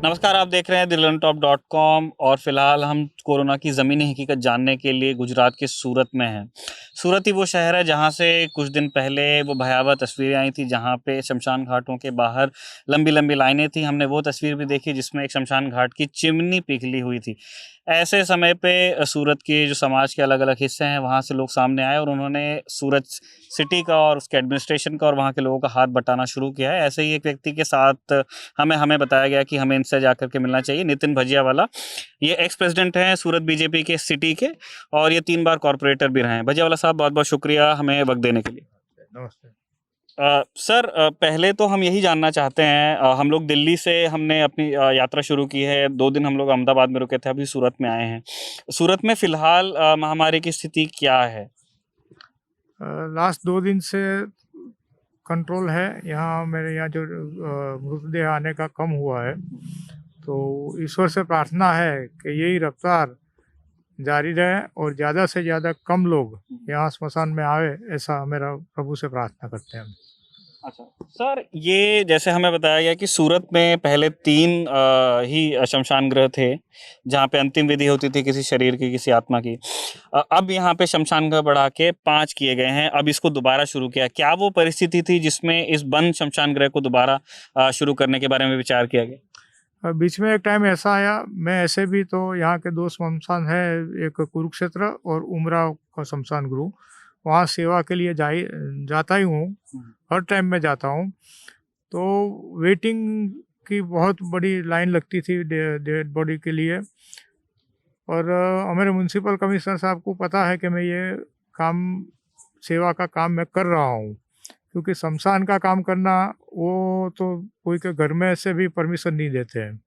नमस्कार, आप देख रहे हैं दिलनटॉप.com और फिलहाल हम कोरोना की ज़मीनी हकीकत जानने के लिए गुजरात के सूरत में हैं। सूरत ही वो शहर है जहाँ से कुछ दिन पहले वो भयावह तस्वीरें आई थी, जहाँ पे शमशान घाटों के बाहर लंबी-लंबी लाइनें थी। हमने वो तस्वीर भी देखी जिसमें एक शमशान घाट की चिमनी पिघली हुई थी। ऐसे समय पे सूरत के जो समाज के अलग-अलग हिस्से हैं, वहाँ से लोग सामने आए और उन्होंने सूरत सिटी का और उसके एडमिनिस्ट्रेशन का और वहाँ के लोगों का हाथ बटाना शुरू किया है। ऐसे ही एक व्यक्ति के साथ हमें हमें बताया गया कि हमें इनसे जाकर के मिलना चाहिए। नितिन भजियावाला, ये एक्स प्रेसिडेंट हैं सूरत बीजेपी के सिटी के और ये 3 बार कॉर्पोरेटर भी रहे हैं। भजियावाला साहब, बहुत-बहुत शुक्रिया हमें वक़्त देने के लिए। नमस्ते। सर, पहले तो हम यही जानना चाहते हैं, हम लोग दिल्ली से हमने अपनी यात्रा शुरू की है। 2 दिन हम लोग अहमदाबाद में रुके थे, अभी सूरत में आए हैं। सूरत में फ़िलहाल महामारी की स्थिति क्या है? लास्ट 2 दिन से कंट्रोल है। यहाँ मेरे यहाँ जो मृतदेह आने का कम हुआ है, तो ईश्वर से प्रार्थना है कि यही रफ्तार जारी रहे और ज़्यादा से ज़्यादा कम लोग यहाँ श्मशान में आए, ऐसा मेरा प्रभु से प्रार्थना करते हैं हम। अच्छा, सर, ये जैसे हमें बताया गया कि सूरत में पहले 3 ही शमशान गृह थे, जहाँ पे अंतिम विधि होती थी किसी शरीर की, किसी आत्मा की। अब यहाँ पे शमशान गृह बढ़ा के 5 किए गए हैं, अब इसको दोबारा शुरू किया। क्या वो परिस्थिति थी जिसमें इस बंद शमशान गृह को दोबारा शुरू करने के बारे में विचार किया गया? बीच में एक टाइम ऐसा आया, मैं ऐसे भी तो यहाँ के 2 शमशान है, एक कुरुक्षेत्र और उमराव का शमशान गृह, वहाँ सेवा के लिए जाता ही हूँ, हर टाइम में जाता हूँ। तो वेटिंग की बहुत बड़ी लाइन लगती थी डेड बॉडी के लिए। और हमारे म्यूनसिपल कमिश्नर साहब को पता है कि मैं ये काम, सेवा का काम मैं कर रहा हूँ, क्योंकि शमशान का काम करना वो तो कोई के घर में से भी परमिशन नहीं देते हैं।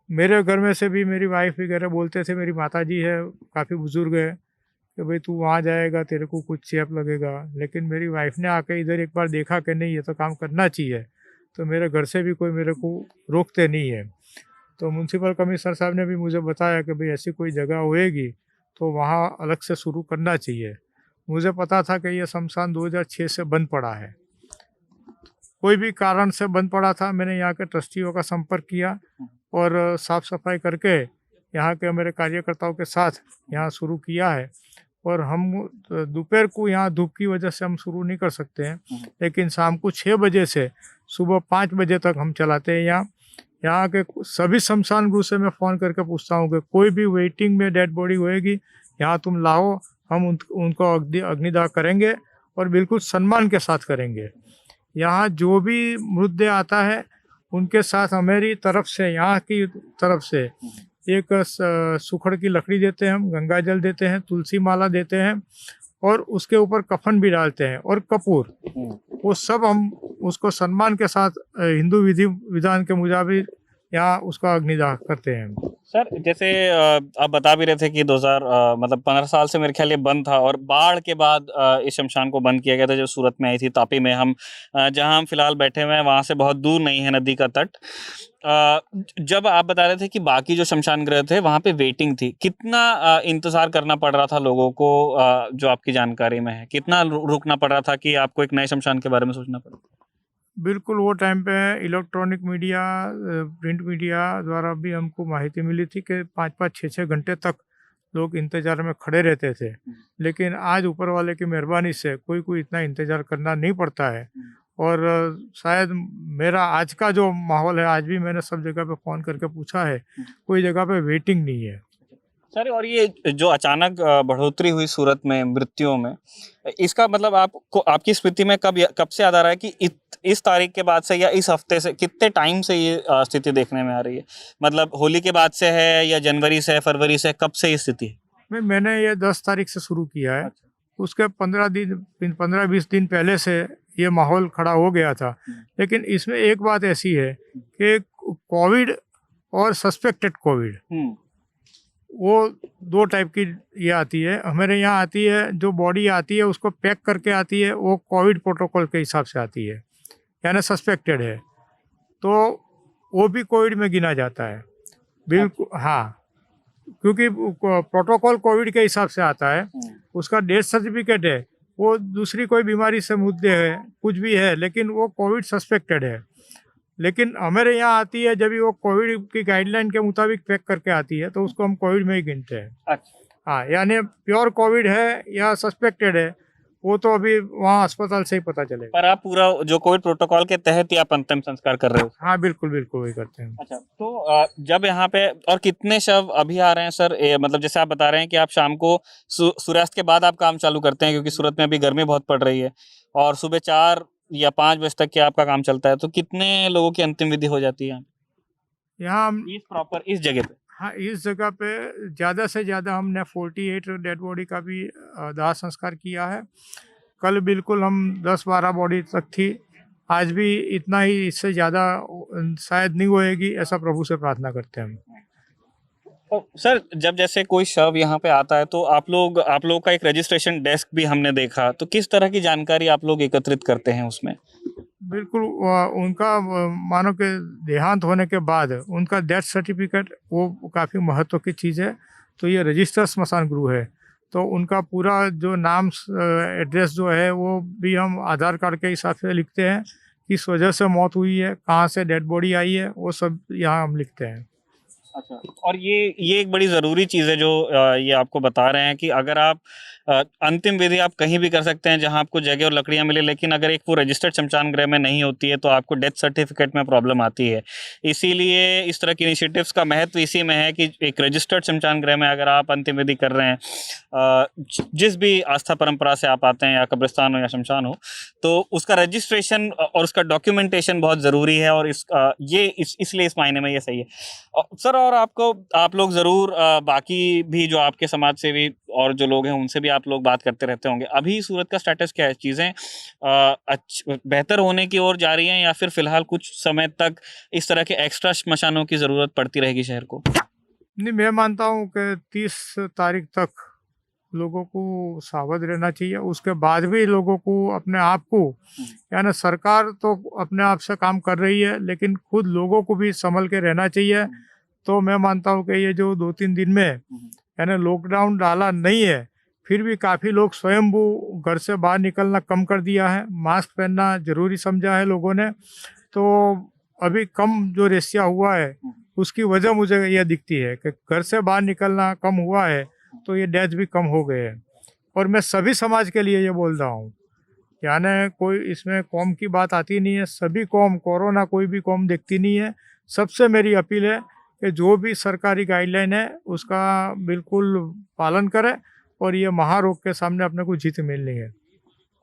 मेरे घर में से भी मेरी वाइफ वगैरह बोलते थे, मेरी माताजी है, काफ़ी बुजुर्ग है, कि भाई तू वहाँ जाएगा तेरे को कुछ चेप लगेगा। लेकिन मेरी वाइफ ने आके इधर एक बार देखा कि नहीं, ये तो काम करना चाहिए, तो मेरे घर से भी कोई मेरे को रोकते नहीं है। तो म्यूनसिपल कमिश्नर साहब ने भी मुझे बताया कि भाई ऐसी कोई जगह होएगी तो वहाँ अलग से शुरू करना चाहिए। मुझे पता था कि ये शमशान 2006 से बंद पड़ा है, कोई भी कारण से बंद पड़ा था। मैंने यहाँ के ट्रस्टियों का संपर्क किया और साफ़ सफाई करके यहाँ के मेरे कार्यकर्ताओं के साथ यहाँ शुरू किया है। और हम दोपहर को यहाँ धूप की वजह से हम शुरू नहीं कर सकते हैं, लेकिन शाम को 6 बजे से सुबह 5 बजे तक हम चलाते हैं। यहाँ के सभी शमशान गृह से मैं फ़ोन करके पूछता हूँ कि कोई भी वेटिंग में डेड बॉडी होएगी, यहाँ तुम लाओ, हम उनको अग्निदाह करेंगे और बिल्कुल सम्मान के साथ करेंगे। यहाँ जो भी मृतदेह आता है उनके साथ हमारी तरफ से, यहाँ की तरफ से एक सुखड़ की लकड़ी देते हैं, हम गंगा जल देते हैं, तुलसी माला देते हैं और उसके ऊपर कफन भी डालते हैं और कपूर, वो सब हम उसको सम्मान के साथ हिंदू विधि विधान के मुताबिक यहाँ उसका अग्निदाह करते हैं। सर, जैसे आप बता भी रहे थे कि 2000 मतलब 15 साल से मेरे ख्याल ये बंद था और बाढ़ के बाद इस शमशान को बंद किया गया था, जो सूरत में आई थी तापी में। हम जहां हम फिलहाल बैठे हुए हैं वहां से बहुत दूर नहीं है नदी का तट। जब आप बता रहे थे कि बाकी जो शमशान गृह थे वहां पे वेटिंग थी, कितना इंतजार करना पड़ रहा था लोगों को, जो आपकी जानकारी में है, कितना रुकना पड़ रहा था कि आपको एक नए शमशान के बारे में सोचना पड़ा? बिल्कुल, वो टाइम पे इलेक्ट्रॉनिक मीडिया, प्रिंट मीडिया द्वारा भी हमको माहिती मिली थी कि 5-5, 6-6 घंटे तक लोग इंतज़ार में खड़े रहते थे। लेकिन आज ऊपर वाले की मेहरबानी से कोई इतना इंतज़ार करना नहीं पड़ता है। और शायद मेरा आज का जो माहौल है, आज भी मैंने सब जगह पे फ़ोन करके पूछा है, कोई जगह पे वेटिंग नहीं है। सर, और ये जो अचानक बढ़ोतरी हुई सूरत में मृत्युओं में, इसका मतलब आपको, आपकी स्मृति में कब से याद आ रहा है कि इस तारीख के बाद से या इस हफ्ते से, कितने टाइम से ये स्थिति देखने में आ रही है? मतलब होली के बाद से है या जनवरी से, फरवरी से, कब से ये स्थिति है? मैंने ये 10 तारीख से शुरू किया है। अच्छा। उसके 15-20 दिन पहले से ये माहौल खड़ा हो गया था। लेकिन इसमें एक बात ऐसी है कि कोविड और सस्पेक्टेड कोविड, वो 2 टाइप की ये आती है। हमारे यहाँ आती है, जो बॉडी आती है उसको पैक करके आती है, वो कोविड प्रोटोकॉल के हिसाब से आती है, यानी सस्पेक्टेड है, तो वो भी कोविड में गिना जाता है। बिल्कुल, हाँ, क्योंकि प्रोटोकॉल कोविड के हिसाब से आता है। उसका डेथ सर्टिफिकेट है, वो दूसरी कोई बीमारी से मृत्यु है, कुछ भी है, लेकिन वो कोविड सस्पेक्टेड है। लेकिन हमारे यहाँ आती है जब भी वो कोविड की गाइडलाइन के मुताबिक पैक करके आती है तो उसको हम कोविड में ही गिनते हैं। अच्छा। हाँ, यानी प्योर कोविड है या सस्पेक्टेड है वो तो अभी वहाँ अस्पताल से ही पता चलेगा। पर आप पूरा जो कोविड प्रोटोकॉल के तहत ही आप अंतिम संस्कार कर रहे हो? हाँ, बिल्कुल बिल्कुल वही करते हैं। अच्छा, तो जब यहाँ पे और कितने शव अभी आ रहे हैं सर? मतलब जैसे आप बता रहे हैं कि आप शाम को सूर्यास्त के बाद आप काम चालू करते हैं, क्योंकि सूरत में अभी गर्मी बहुत पड़ रही है, और सुबह 4 या 5 बजे तक के आपका काम चलता है, तो कितने लोगों की अंतिम विधि हो जाती है यहाँ हम इस प्रॉपर इस जगह पे? हाँ, इस जगह पे ज़्यादा से ज़्यादा हमने 48 डेड बॉडी का भी दाह संस्कार किया है। कल बिल्कुल हम 10-12 बॉडी तक थी, आज भी इतना ही, इससे ज़्यादा शायद नहीं होएगी, ऐसा प्रभु से प्रार्थना करते हैं हम। तो सर, जब जैसे कोई शव यहाँ पे आता है तो आप लोग का एक रजिस्ट्रेशन डेस्क भी हमने देखा, तो किस तरह की जानकारी आप लोग एकत्रित करते हैं उसमें? बिल्कुल उनका मानो कि देहांत होने के बाद उनका डेथ सर्टिफिकेट वो काफ़ी महत्व की चीज़ है। तो ये रजिस्टर स्मशान गृह है, तो उनका पूरा जो नाम एड्रेस जो है वो भी हम आधार कार्ड के हिसाब से लिखते हैं, किस वजह से मौत हुई है, कहाँ से डेड बॉडी आई है, वो सब यहाँ हम लिखते हैं। अच्छा, और ये एक बड़ी ज़रूरी चीज़ है जो ये आपको बता रहे हैं कि अगर आप अंतिम विधि आप कहीं भी कर सकते हैं जहां आपको जगह और लकड़ियां मिले, लेकिन अगर एक वो रजिस्टर्ड शमशान गृह में नहीं होती है तो आपको डेथ सर्टिफिकेट में प्रॉब्लम आती है। इसीलिए इस तरह की इनिशिएटिव्स का महत्व इसी में है कि एक रजिस्टर्ड शमशान गृह में अगर आप अंतिम विधि कर रहे हैं, जिस भी आस्था परंपरा से आप आते हैं, या कब्रिस्तान हो या शमशान हो, तो उसका रजिस्ट्रेशन और उसका डॉक्यूमेंटेशन बहुत ज़रूरी है, और इसलिए इस मायने में ये सही है। सर, और आप लोग ज़रूर बाकी भी जो आपके समाज सेवी और जो लोग हैं उनसे भी आप लोग बात करते रहते होंगे। अभी सूरत का स्टेटस क्या है? चीज़ें बेहतर होने की ओर जा रही हैं, या फिर फिलहाल कुछ समय तक इस तरह के एक्स्ट्रा श्मशानों की ज़रूरत पड़ती रहेगी शहर को? नहीं, मैं मानता हूँ कि 30 तारीख तक लोगों को सावध रहना चाहिए। उसके बाद भी लोगों को अपने आप को, यानी सरकार तो अपने आप से काम कर रही है, लेकिन खुद लोगों को भी संभल के रहना चाहिए। तो मैं मानता हूँ कि ये जो 2-3 दिन में यानी लॉकडाउन डाला नहीं है, फिर भी काफ़ी लोग स्वयंभू घर से बाहर निकलना कम कर दिया है, मास्क पहनना जरूरी समझा है लोगों ने। तो अभी कम जो रेशिया हुआ है उसकी वजह मुझे यह दिखती है कि घर से बाहर निकलना कम हुआ है, तो ये डेथ भी कम हो गए हैं। और मैं सभी समाज के लिए ये बोल रहा हूँ, यानी कोई इसमें कौम की बात आती नहीं है, सभी कौम, कोरोना कोई भी कौम देखती नहीं है। सबसे मेरी अपील है कि जो भी सरकारी गाइडलाइन है उसका बिल्कुल पालन करें, और ये महारोग के सामने अपने को जीत मिलनी है।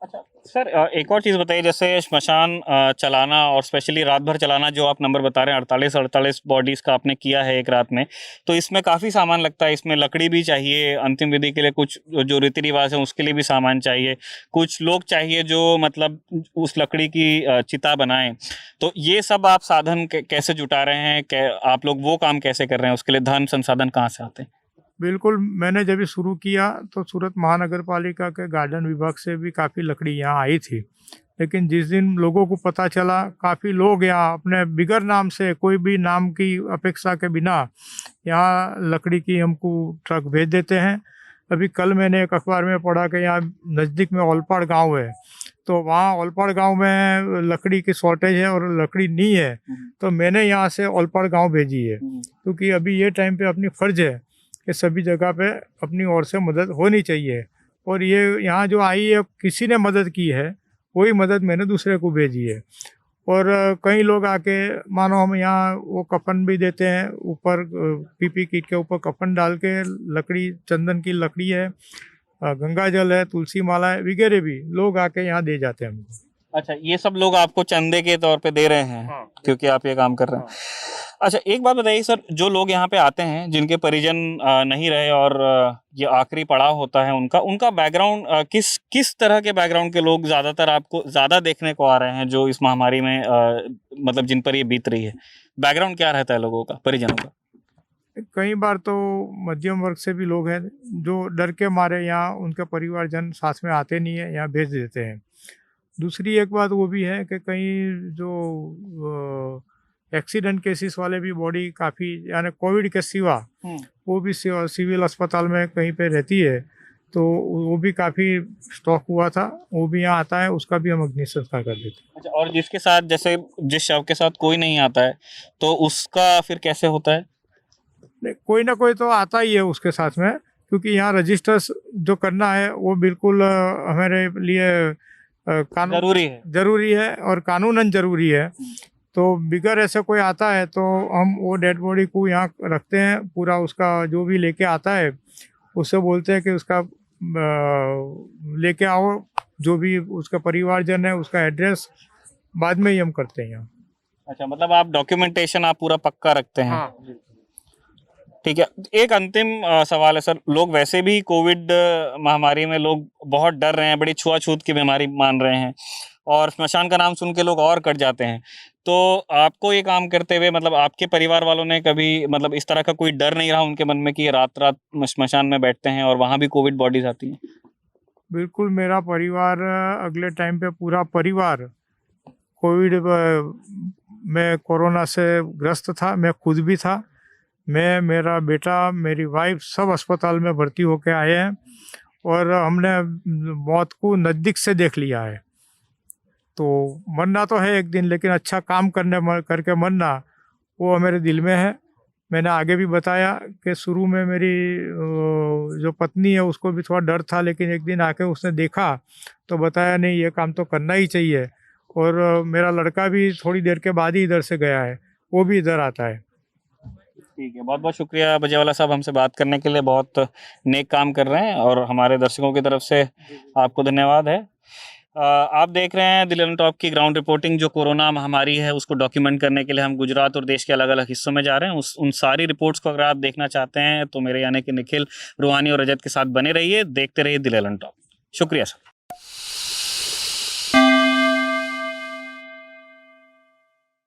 अच्छा सर, एक और चीज़ बताइए, जैसे श्मशान चलाना और स्पेशली रात भर चलाना, जो आप नंबर बता रहे हैं 48 बॉडीज़ का आपने किया है एक रात में, तो इसमें काफ़ी सामान लगता है। इसमें लकड़ी भी चाहिए अंतिम विधि के लिए, कुछ जो रीति रिवाज है उसके लिए भी सामान चाहिए, कुछ लोग चाहिए जो मतलब उस लकड़ी की चिता बनाएं। तो ये सब आप साधन कैसे जुटा रहे हैं? आप लोग वो काम कैसे कर रहे हैं? उसके लिए धन संसाधन कहाँ से आते हैं? बिल्कुल, मैंने जब ये शुरू किया तो सूरत महानगर पालिका के गार्डन विभाग से भी काफ़ी लकड़ी यहाँ आई थी, लेकिन जिस दिन लोगों को पता चला, काफ़ी लोग यहाँ अपने बिगर नाम से, कोई भी नाम की अपेक्षा के बिना यहाँ लकड़ी की हमको ट्रक भेज देते हैं। अभी कल मैंने एक अखबार में पढ़ा कि यहाँ नज़दीक में ओलपाड़ गांव है, तो वहाँ ओलपाड़ गांव में लकड़ी की शॉर्टेज है और लकड़ी नहीं है, तो मैंने यहाँ से ओलपाड़ गांव भेजी है, क्योंकि अभी ये टाइम पे अपनी फ़र्ज़ है कि सभी जगह पे अपनी ओर से मदद होनी चाहिए। और ये यहाँ जो आई है, किसी ने मदद की है, वही मदद मैंने दूसरे को भेजी है। और कई लोग आके, मानो हम यहाँ वो कफन भी देते हैं, ऊपर पीपी किट के ऊपर कफन डाल के, लकड़ी, चंदन की लकड़ी है, गंगा जल है, तुलसी माला है वगैरह, भी लोग आके यहाँ दे जाते हैं हमको। अच्छा, ये सब लोग आपको चंदे के तौर पे दे रहे हैं? हाँ, क्योंकि आप ये काम कर रहे हैं। अच्छा, एक बात बताइए सर, जो लोग यहाँ पे आते हैं जिनके परिजन नहीं रहे और ये आखिरी पड़ाव होता है उनका बैकग्राउंड, किस तरह के बैकग्राउंड के लोग ज़्यादातर आपको ज़्यादा देखने को आ रहे हैं, जो इस महामारी में मतलब जिन पर ये बीत रही है? बैकग्राउंड क्या रहता है लोगों का, परिजनों का? कई बार तो मध्यम वर्ग से भी लोग हैं जो डर के मारे यहाँ उनके परिवारजन साथ में आते नहीं है, यहाँ भेज देते हैं। दूसरी एक बात वो भी है कि कहीं जो एक्सीडेंट केसेस वाले भी बॉडी काफ़ी, यानी कोविड के सिवा वो भी सिविल अस्पताल में कहीं पे रहती है, तो वो भी काफ़ी स्टॉक हुआ था, वो भी यहाँ आता है, उसका भी हम अग्नि संस्कार कर देते हैं। अच्छा, और जिसके साथ जैसे जिस शव के साथ कोई नहीं आता है तो उसका फिर कैसे होता है? नहीं, कोई ना कोई तो आता ही है उसके साथ में, क्योंकि यहाँ रजिस्टर्स जो करना है वो बिल्कुल हमारे लिए कानून जरूरी है। जरूरी है और कानूनन जरूरी है। तो बिगर ऐसे कोई आता है तो हम वो डेड बॉडी को यहाँ रखते हैं, पूरा उसका जो भी लेके आता है उससे बोलते हैं कि उसका लेके आओ, जो भी उसका परिवारजन है उसका एड्रेस बाद में ही हम करते हैं यहाँ। अच्छा, मतलब आप डॉक्यूमेंटेशन आप पूरा पक्का रखते हैं। हाँ। ठीक है। एक अंतिम सवाल है सर, लोग वैसे भी कोविड महामारी में लोग बहुत डर रहे हैं, बड़ी छुआछूत की बीमारी मान रहे हैं और श्मशान का नाम सुन के लोग और कट जाते हैं। तो आपको ये काम करते हुए मतलब आपके परिवार वालों ने कभी मतलब इस तरह का कोई डर नहीं रहा उनके मन में कि ये रात रात श्मशान में बैठते हैं और वहां भी कोविड बॉडीज आती हैं? बिल्कुल, मेरा परिवार अगले टाइम पे पूरा परिवार कोविड में कोरोना से ग्रस्त था, मैं खुद भी था। मैं, मेरा बेटा, मेरी वाइफ सब अस्पताल में भर्ती होके आए हैं और हमने मौत को नज़दीक से देख लिया है। तो मरना तो है एक दिन, लेकिन अच्छा काम करके मरना वो मेरे दिल में है। मैंने आगे भी बताया कि शुरू में मेरी जो पत्नी है उसको भी थोड़ा डर था, लेकिन एक दिन आके उसने देखा तो बताया नहीं ये काम तो करना ही चाहिए। और मेरा लड़का भी थोड़ी देर के बाद ही इधर से गया है, वो भी इधर आता है। ठीक है, बहुत बहुत शुक्रिया बजेवाला साहब हमसे बात करने के लिए, बहुत नेक काम कर रहे हैं और हमारे दर्शकों की तरफ से आपको धन्यवाद है। आप देख रहे हैं दिल ऑन टॉप की ग्राउंड रिपोर्टिंग। जो कोरोना महामारी है उसको डॉक्यूमेंट करने के लिए हम गुजरात और देश के अलग अलग हिस्सों में जा रहे हैं। उन सारी रिपोर्ट्स को अगर आप देखना चाहते हैं तो मेरे यानी कि निखिल, रूहानी और रजत के साथ बने रहिए, देखते रहिए दिल ऑन टॉप। शुक्रिया सर।